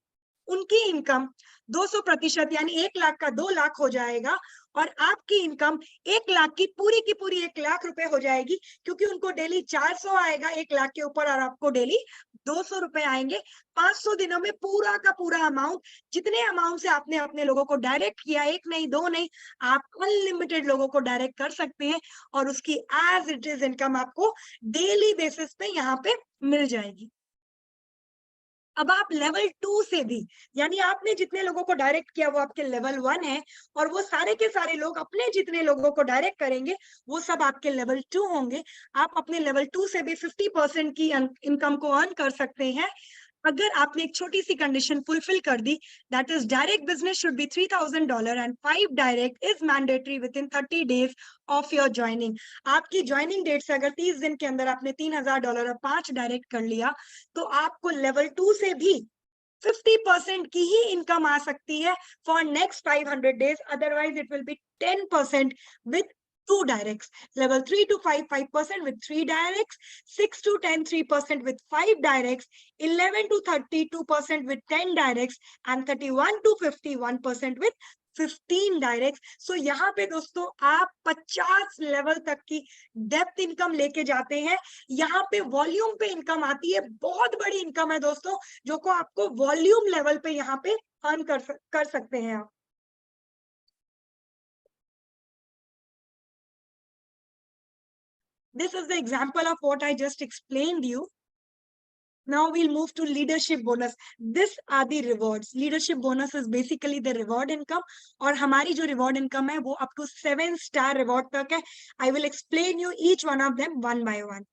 उनकी इनकम 200% यानी 1 लाख का 2 लाख हो जाएगा, और आपकी इनकम 1 लाख की पूरी 1 लाख रुपए हो जाएगी, क्योंकि उनको डेली 400 आएगा 1 लाख के ऊपर, और आपको डेली 200 रुपए आएंगे। 500 दिनों में पूरा का पूरा अमाउंट, जितने अमाउंट से आपने अपने लोगों को डायरेक्ट किया, एक नहीं दो नहीं, आप अनलिमिटेड लोगों को डायरेक्ट कर सकते हैं, और उसकी एज इट इज इनकम आपको डेली बेसिस पे यहाँ पे मिल जाएगी। अब आप लेवल 2 से भी, यानी आपने जितने लोगों को डायरेक्ट किया वो आपके लेवल 1 है, और वो सारे के सारे लोग अपने जितने लोगों को डायरेक्ट करेंगे वो सब आपके लेवल 2 होंगे। आप अपने लेवल 2 से भी 50% की इनकम को अर्न कर सकते हैं, अगर आपने एक छोटी सी कंडीशन फुलफिल कर दी, that is direct business should be $3,000 and 5 direct is mandatory within 30 days of your joining. आपकी ज्वाइनिंग डेट से अगर 30 दिन के अंदर आपने $3,000 और 5 डायरेक्ट कर लिया, तो आपको लेवल 2 से भी 50% की ही इनकम आ सकती है for next 500 days, otherwise it will be 10% with 2 directs, level 3 to 5 5% with 3 directs, 6 to 10 3% with 5 directs, 11 to 32% with 10 directs, and 31 to 51% with 15 direct. So यहाँ पे दोस्तों आप 50 लेवल तक की डेप्थ इनकम लेके जाते हैं। यहाँ पे वॉल्यूम पे इनकम आती है, बहुत बड़ी इनकम है दोस्तों, जो को आपको वॉल्यूम लेवल पे यहाँ पे अर्न कर सकते हैं आप। This is the example of what I just explained you. Now we'll move to leadership bonus. These are the rewards. Leadership bonus is basically the reward income. और हमारी जो reward income है वो up to 7-star reward तक है. I will explain you each one of them one by one.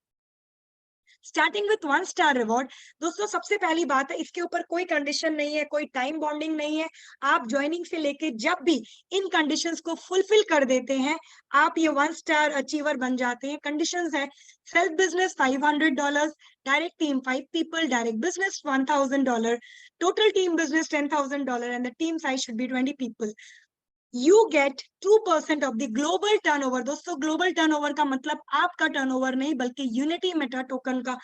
Starting with 1 star reward. दोस्तों सबसे पहली बात है, इसके ऊपर कोई कंडीशन नहीं है, कोई टाइम बॉन्डिंग नहीं है। आप ज्वाइनिंग से लेके जब भी इन कंडीशंस को फुलफिल कर देते हैं, आप ये 1 स्टार अचीवर बन जाते हैं। कंडीशंस है, self business $500, direct team 5 people, direct business $1,000, total team business $10,000 and the team size should be 20 people. You get 2% of the global turnover। दोस्तों ग्लोबल टर्नओवर का मतलब आपका टर्नओवर नहीं, बल्कि यूनिटी मेटा टोकन का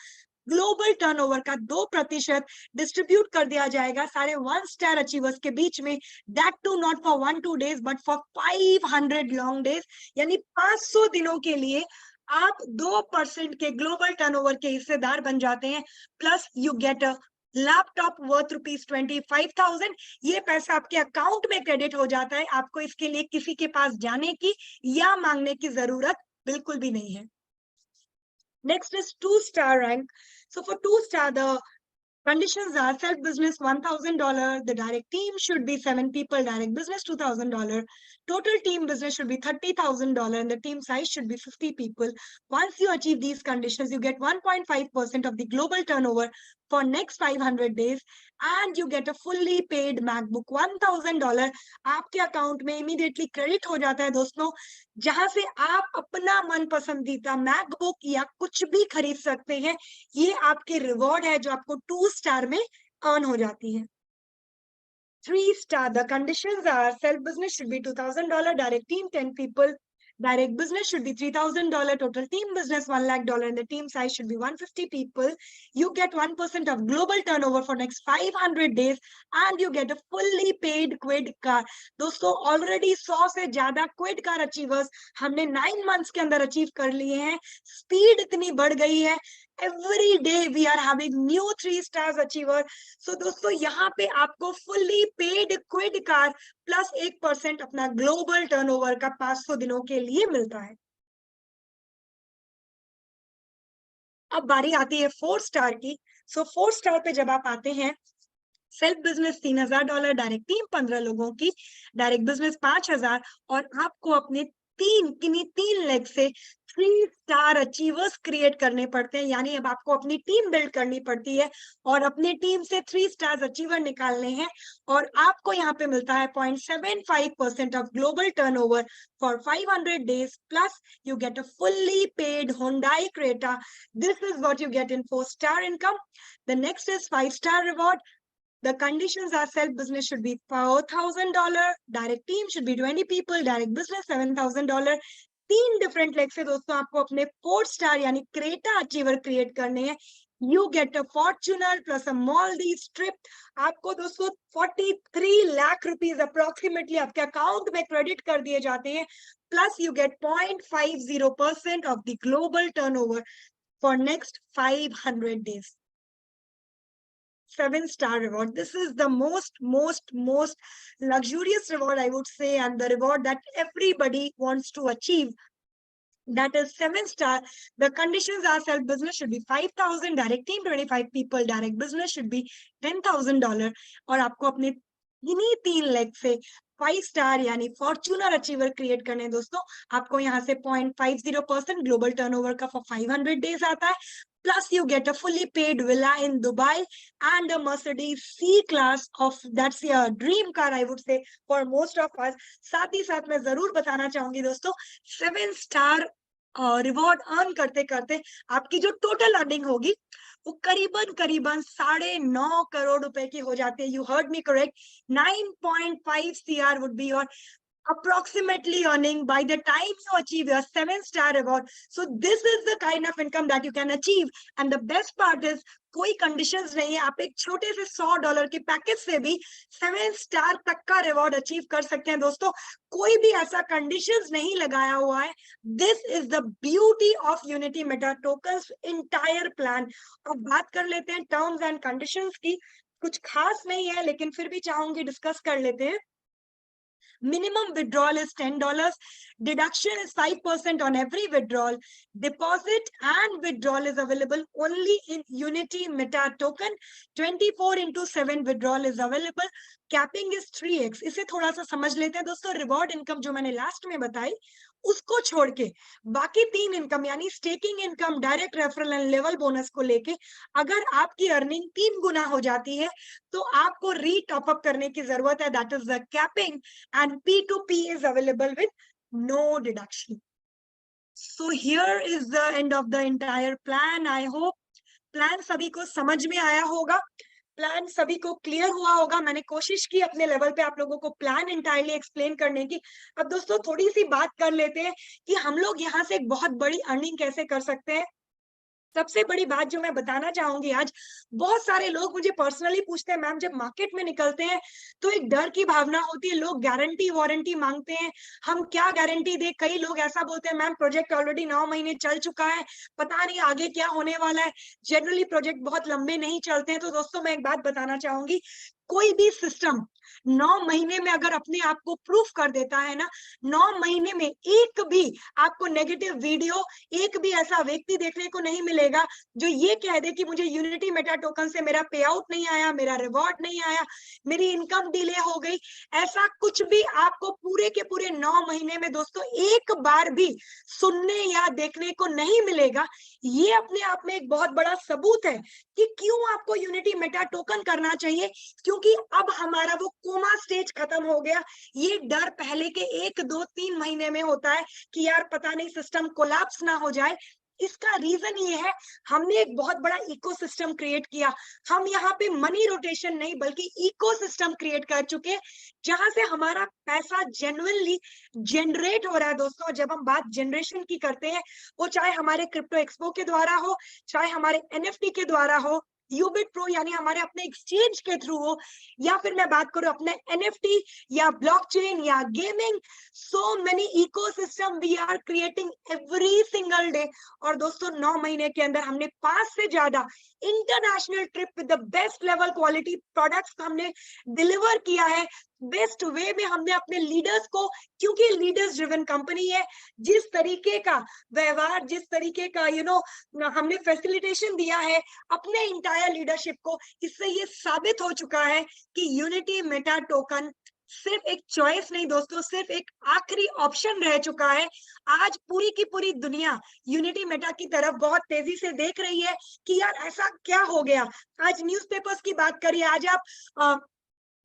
ग्लोबल टर्नओवर का 2% distribute कर दिया जाएगा सारे 1 स्टार अचीवर्स के बीच में, that too not for 1-2 days but for 500 long days, यानी 500 दिनों के लिए आप 2% के ग्लोबल टर्नओवर के हिस्सेदार बन जाते हैं। Plus you get a laptop worth ₹25,000। ये पैसा आपके अकाउंट में क्रेडिट हो जाता है, आपको इसके लिए किसी के पास जाने की या मांगने की जरूरत बिल्कुल भी नहीं है। Next is 2 star rank. So for 2 star the conditions are self business $1,000, the direct team should be 7 people, direct business $2,000, total team business should be $30,000 and the team size should be 50 people. Once you achieve these conditions, you get 1.5% of the global turnover for next 500 days and you get a fully paid MacBook। $1,000 आपके account में immediately credit हो जाता है दोस्तों, जहां से आप अपना मन पसंदीदा मैकबुक या कुछ भी खरीद सकते हैं। ये आपके रिवॉर्ड है जो आपको 2 स्टार में अर्न हो जाती है। 3 star, the conditions are self business should be $2,000, direct team 10 people, direct business should be $3,000, total team business $1 lakh, and the team size should be 150 people. You get 1% of global turnover for next 500 days and you get a fully paid Kwid car. दोस्तों already 100 से ज्यादा Kwid car achievers हमने 9 months के अंदर achieve कर लिए हैं। Speed इतनी बढ़ गई है, every day we are having new 3 stars achiever। So दोस्तों यहाँ पे आपको fully paid Kwid car plus 1% अपना ग्लोबल टर्नओवर का 500 दिनों के लिए मिलता है। अब बारी आती है 4 स्टार की। सो 4 स्टार पे जब आप आते हैं, सेल्फ बिजनेस $3,000, डायरेक्ट टीम 15 लोगों की, डायरेक्ट बिजनेस 5,000 और आपको अपने किन्हीं 3 लेग से 3 स्टार अचीवर्स क्रिएट करने पड़ते हैं। यानी अब आपको अपनी टीम बिल्ड करनी पड़ती है और अपनी टीम से 3 स्टार अचीवर निकालने हैं और आपको यहाँ पे मिलता है 0.75% of global turnover for 500 days plus you get a fully paid Hyundai Creta। This is what you get in 4 star income. The next is 5 star reward. The conditions are self-business should be $4,000, direct team should be 20 people, direct business $7,000. 3 different leg से दोस्तों आपको अपने 4 star यानी Creta achiever create करने हैं. You get a Fortuner plus a Maldives trip. आपको दोस्तों 43 lakh rupees approximately आपके अकाउंट में क्रेडिट कर दिए जाते हैं. Plus you get 0.50% of the global turnover for next 500 days. 7-star reward. This is the most luxurious reward, I would say, and the reward that everybody wants to achieve. That is 7-star. The conditions are self-business should be 5,000, direct team 25 people, direct business should be $10,000. और आपको अपने इन्हीं 3 leg से 5 star यानी Fortuner achiever create करने हैं दोस्तों. आपको यहाँ से 0.50% ग्लोबल टर्नओवर का फॉर 500 days आता है. Plus you get a fully paid villa in Dubai and a Mercedes C-Class of that's a dream car, I would say, for most of us. साथ ही साथ मैं जरूर बताना चाहूंगी दोस्तों, 7-स्टार रिवॉर्ड अर्न करते करते आपकी जो टोटल अर्निंग होगी वो करीबन 9.5 करोड़ रुपए की हो जाती है. You heard me correct. 9.5 CR would be your approximately earning by the time you achieve your 7-star reward. So this is the kind of income that you can achieve. And the best part is कोई conditions नहीं है. आप एक छोटे से $100 के package से भी 7-स्टार तक का रिवॉर्ड अचीव कर सकते हैं दोस्तों. कोई भी ऐसा कंडीशंस नहीं लगाया हुआ है. This is the beauty of Unity Meta tokens entire plan. अब बात कर लेते हैं टर्म्स एंड कंडीशंस की. कुछ खास नहीं है लेकिन फिर भी चाहूंगी डिस्कस कर लेते हैं. Minimum withdrawal is $10. Deduction is 5% on every withdrawal. Deposit and withdrawal is available only in Unity Meta token. 24/7 withdrawal is available. Capping is 3x. इसे थोड़ा सा समझ लेते हैं दोस्तों. रिवॉर्ड इनकम जो मैंने लास्ट में बताई उसको छोड़ के बाकी 3 इनकम यानी staking income, direct referral and level bonus को लेके अगर आपकी अर्निंग 3 गुना हो जाती है तो आपको री टॉप अप करने की जरूरत है. That is the capping and P2P is available with no deduction. So here is the end of the entire plan. I hope plan सभी को समझ में आया होगा. प्लान सभी को क्लियर हुआ होगा. मैंने कोशिश की अपने लेवल पे आप लोगों को प्लान इंटायरली एक्सप्लेन करने की. अब दोस्तों थोड़ी सी बात कर लेते हैं कि हम लोग यहाँ से एक बहुत बड़ी अर्निंग कैसे कर सकते हैं. सबसे बड़ी बात जो मैं बताना चाहूंगी आज, बहुत सारे लोग मुझे पर्सनली पूछते हैं मैम जब मार्केट में निकलते हैं तो एक डर की भावना होती है. लोग गारंटी वारंटी मांगते हैं. हम क्या गारंटी दे. कई लोग ऐसा बोलते हैं मैम प्रोजेक्ट ऑलरेडी 9 महीने चल चुका है, पता नहीं आगे क्या होने वाला है. जनरली प्रोजेक्ट बहुत लंबे नहीं चलते हैं. तो दोस्तों मैं एक बात बताना चाहूंगी, कोई भी सिस्टम 9 महीने में अगर अपने आप को प्रूफ कर देता है ना, 9 महीने में एक भी आपको नेगेटिव वीडियो, एक भी ऐसा व्यक्ति देखने को नहीं मिलेगा जो ये कह दे कि मुझे यूनिटी मेटा टोकन से मेरा पे आउट नहीं आया, मेरा रिवॉर्ड नहीं आया, मेरी इनकम डिले हो गई. ऐसा कुछ भी आपको पूरे के पूरे 9 महीने में दोस्तों एक बार भी सुनने या देखने को नहीं मिलेगा. ये अपने आप में एक बहुत बड़ा सबूत है कि क्यों आपको यूनिटी मेटा टोकन करना चाहिए. क्योंकि अब हमारा वो कोमा स्टेज खत्म हो गया. ये डर पहले के 1, 2, 3 महीने में होता है कि यार पता नहीं सिस्टम कोलैप्स ना हो जाए. इसका रीजन ये है हमने एक बहुत बड़ा इकोसिस्टम क्रिएट किया. हम यहाँ पे मनी रोटेशन नहीं बल्कि इकोसिस्टम क्रिएट कर चुके जहां से हमारा पैसा जेन्युइनली जनरेट हो रहा है दोस्तों. जब हम बात जनरेशन की करते हैं वो चाहे हमारे क्रिप्टो एक्सपो के द्वारा हो, चाहे हमारे एनएफटी के द्वारा हो, यूबिट प्रो यानी हमारे अपने एक्सचेंज के थ्रू हो, या फिर मैं बात करूं अपने एनएफटी या ब्लॉकचेन या gaming. So many ecosystem we are creating every single day. और दोस्तों 9 महीने के अंदर हमने 5 से ज्यादा international trip with the best level quality products हमने डिलीवर किया है. बेस्ट वे में हमने अपने लीडर्स को, क्योंकि लीडर्स ड्रिवन कंपनी है, जिस तरीके का व्यवहार, जिस तरीके का हमने फैसिलिटेशन दिया है अपने इंटायर लीडरशिप को, इससे ये साबित हो चुका है कि यूनिटी मेटा टोकन सिर्फ एक चॉइस नहीं दोस्तों, सिर्फ एक आखिरी ऑप्शन रह चुका है. आज पूरी की पूरी दुनिया यूनिटी मेटा की तरफ बहुत तेजी से देख रही है कि यार ऐसा क्या हो गया. आज न्यूज़पेपर्स की बात करिए, आज आप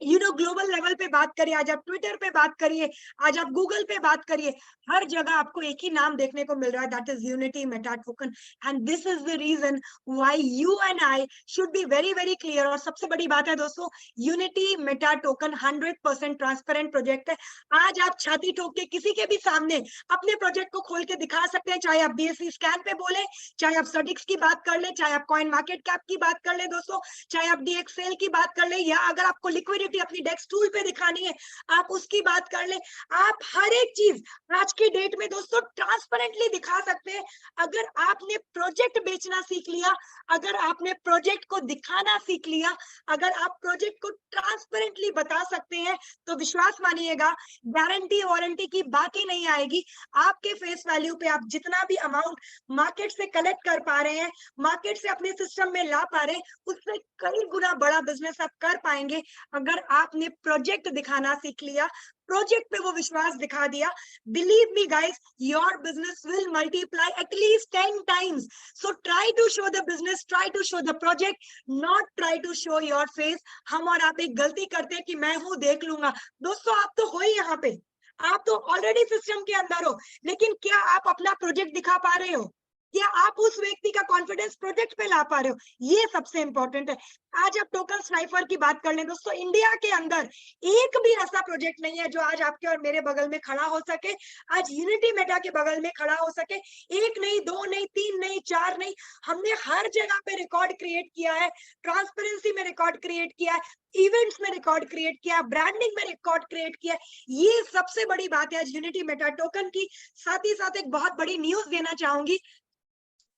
ग्लोबल लेवल पे बात करिए, आज आप ट्विटर पे बात करिए, आज आप गूगल पे बात करिए, हर जगह आपको एक ही नाम देखने को मिल रहा है, that is Unity Meta token. And this is the reason why you and I should be very very clear. और सबसे बड़ी बात है दोस्तों, Unity Meta token 100% transparent project है। आज आप छाती ठोक के किसी के भी सामने अपने प्रोजेक्ट को खोल के दिखा सकते हैं, चाहे आप बीएससी स्कैन पे बोले, चाहे आप सटिक्स की बात कर ले, चाहे आप कॉइन मार्केट कैप की बात कर ले दोस्तों, चाहे आप डीएक्सएल की बात कर ले, या अगर आपको लिक्विडिटी अपनी डेस्क टूल पे दिखानी है आप उसकी बात कर ले। आप हर एक चीज आज के डेट में दोस्तों ट्रांसपेरेंटली दिखा सकते हैं। अगर आपने प्रोजेक्ट बेचना सीख लिया, अगर आपने प्रोजेक्ट को दिखाना सीख लिया, अगर आप प्रोजेक्ट को ट्रांसपेरेंटली बता सकते हैं, तो विश्वास मानिएगा, गारंटी वारंटी की बात ही नहीं आएगी। आपके फेस वैल्यू पे आप जितना भी अमाउंट मार्केट से कलेक्ट कर पा रहे हैं, मार्केट से अपने सिस्टम में ला पा रहे हैं, उससे कई गुना बड़ा बिजनेस आप कर पाएंगे अगर आपने प्रोजेक्ट दिखाना सीख लिया, प्रोजेक्ट पे वो विश्वास दिखा दिया। Believe me guys, your business will multiply at least 10 times. So try to show the business, try to show the project, not try to show your face. हम और आप एक गलती करते हैं कि मैं हूं देख लूंगा। दोस्तों आप तो हो ही यहाँ पे, आप तो ऑलरेडी सिस्टम के अंदर हो, लेकिन क्या आप अपना प्रोजेक्ट दिखा पा रहे हो? क्या आप उस व्यक्ति का कॉन्फिडेंस प्रोजेक्ट पे ला पा रहे हो? ये सबसे इंपॉर्टेंट है। आज आप टोकन स्नाइपर की बात कर लें दोस्तों, इंडिया के अंदर एक भी ऐसा प्रोजेक्ट नहीं है जो आज आपके और मेरे बगल में खड़ा हो सके, आज यूनिटी मेटा के बगल में खड़ा हो सके। एक नहीं, दो नहीं, तीन नहीं, चार नहीं, हमने हर जगह पे रिकॉर्ड क्रिएट किया है, ट्रांसपेरेंसी में रिकॉर्ड क्रिएट किया है, इवेंट्स में रिकॉर्ड क्रिएट किया, ब्रांडिंग में रिकॉर्ड क्रिएट किया। ये सबसे बड़ी बात है आज यूनिटी मेटा टोकन की। साथ ही साथ एक बहुत बड़ी न्यूज देना चाहूंगी।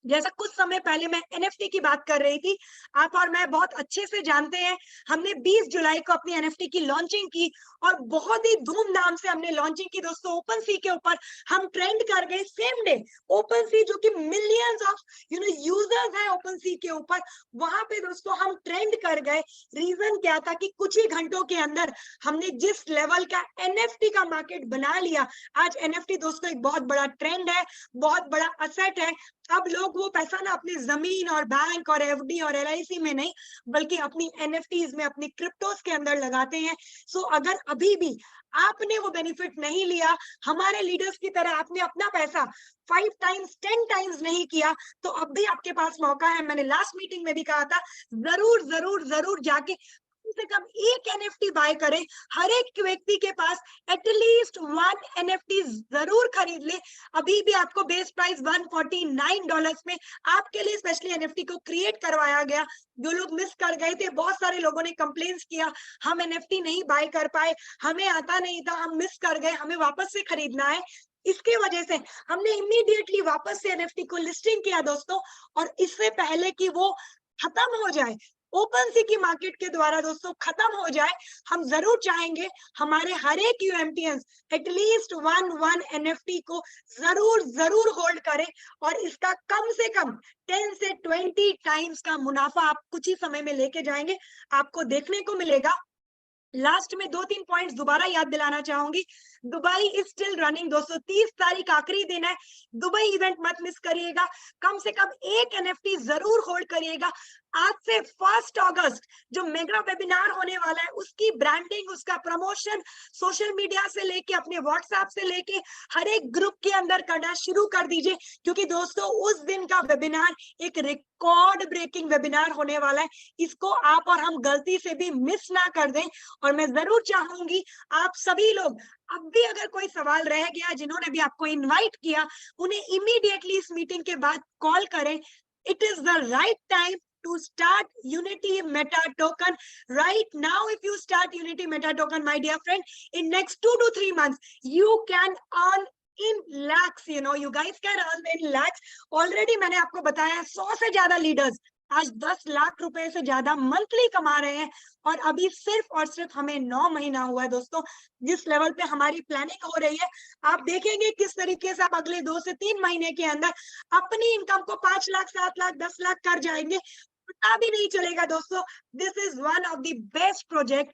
जैसा कुछ समय पहले मैं एनएफटी की बात कर रही थी, आप और मैं बहुत अच्छे से जानते हैं, हमने 20 जुलाई को अपनी एनएफटी की लॉन्चिंग की और बहुत ही धूमधाम से हमने लॉन्चिंग की दोस्तों। ओपन सी के ऊपर हम ट्रेंड कर गए सेम डे। ओपन सी जो कि मिलियंस ऑफ यूजर्स हैं ओपन सी के ऊपर, वहां पे दोस्तों हम ट्रेंड कर गए। रीजन क्या था कि कुछ ही घंटों के अंदर हमने जिस लेवल का एनएफटी का मार्केट बना लिया। आज एनएफटी दोस्तों एक बहुत बड़ा ट्रेंड है, बहुत बड़ा असेट है। अब लोग वो पैसा ना अपनी जमीन और बैंक और एफडी और एलआईसी में नहीं, बल्कि अपनी एनएफटीज में, अपनी क्रिप्टोस के अंदर लगाते हैं। सो अगर अभी भी आपने वो बेनिफिट नहीं लिया, हमारे लीडर्स की तरह आपने अपना पैसा 5 टाइम्स 10 टाइम्स नहीं किया, तो अब भी आपके पास मौका है। मैंने लास्ट मीटिंग में भी कहा था, जरूर जरूर जरूर जाके कम से कम एक एनएफटी बाय करें। हर एक व्यक्ति के पास एटलीस्ट 1 एनएफटी जरूर खरीद ले। अभी भी आपको बेस प्राइस $149 में आपके लिए स्पेशली एनएफटी को क्रिएट करवाया गया। जो लोग मिस कर गए थे, बहुत सारे लोगों ने कंप्लेंट्स किया, हम एनएफटी नहीं बाय कर पाए, हमें आता नहीं था, हम मिस कर गए, हमें वापस से खरीदना है। इसके वजह से हमने इमीडिएटली वापस से एनएफटी को लिस्टिंग किया दोस्तों। और इससे पहले कि वो खत्म हो जाए, ओपन सी की मार्केट के द्वारा दोस्तों खत्म हो जाए, हम जरूर चाहेंगे हमारे हर एक यूएमटीएंस एटलीस्ट 1 एनएफटी को जरूर जरूर होल्ड करें। और इसका कम से कम 10 से 20 टाइम्स का मुनाफा आप कुछ ही समय में लेके जाएंगे, आपको देखने को मिलेगा। लास्ट में 2-3 पॉइंट्स दोबारा याद दिलाना चाहूंगी। दुबई इज स्टिल रनिंग दोस्तों, 30 तारीख आखिरी दिन है। दुबई इवेंट मत मिस करिएगा, कम से कम एक एनएफटी जरूर होल्ड करिएगा। आज से 1 अगस्त जो मेगा वेबिनार होने वाला है, उसकी ब्रांडिंग, उसका प्रमोशन सोशल मीडिया से लेके अपने व्हाट्सएप से लेके हर एक ग्रुप के अंदर करना शुरू कर दीजिए, क्योंकि दोस्तों उस दिन का वेबिनार एक रिकॉर्ड ब्रेकिंग वेबिनार होने वाला है। इसको आप और हम गलती से भी मिस ना कर दें। और मैं जरूर चाहूंगी आप सभी लोग, अब भी अगर कोई सवाल रह गया, जिन्होंने भी आपको इनवाइट किया, उन्हें इमीडिएटली इस मीटिंग के बाद कॉल करें। It is the right time to start Unity Meta Token right now. If you start Unity Meta Token, my dear friend, in next 2 to 3 months, you can earn in lakhs. You guys can earn in lakhs. Already मैंने आपको बताया 100 से ज्यादा leaders आज 10 लाख रुपए से ज्यादा monthly कमा रहे हैं। और अभी सिर्फ और सिर्फ हमें 9 महीना हुआ है दोस्तों, जिस लेवल पे हमारी प्लानिंग हो रही है। आप देखेंगे किस तरीके से आप अगले 2 से 3 महीने के अंदर अपनी इनकम को 5 लाख, 7 लाख, 10 लाख कर जाएंगे, पता भी नहीं चलेगा दोस्तों। This is one of the best project.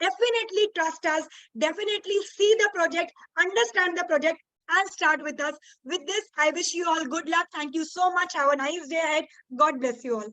Definitely trust us, definitely see the project, understand the project, and start with us. With this, I wish you all good luck. Thank you so much. Have a nice day ahead. God bless you all.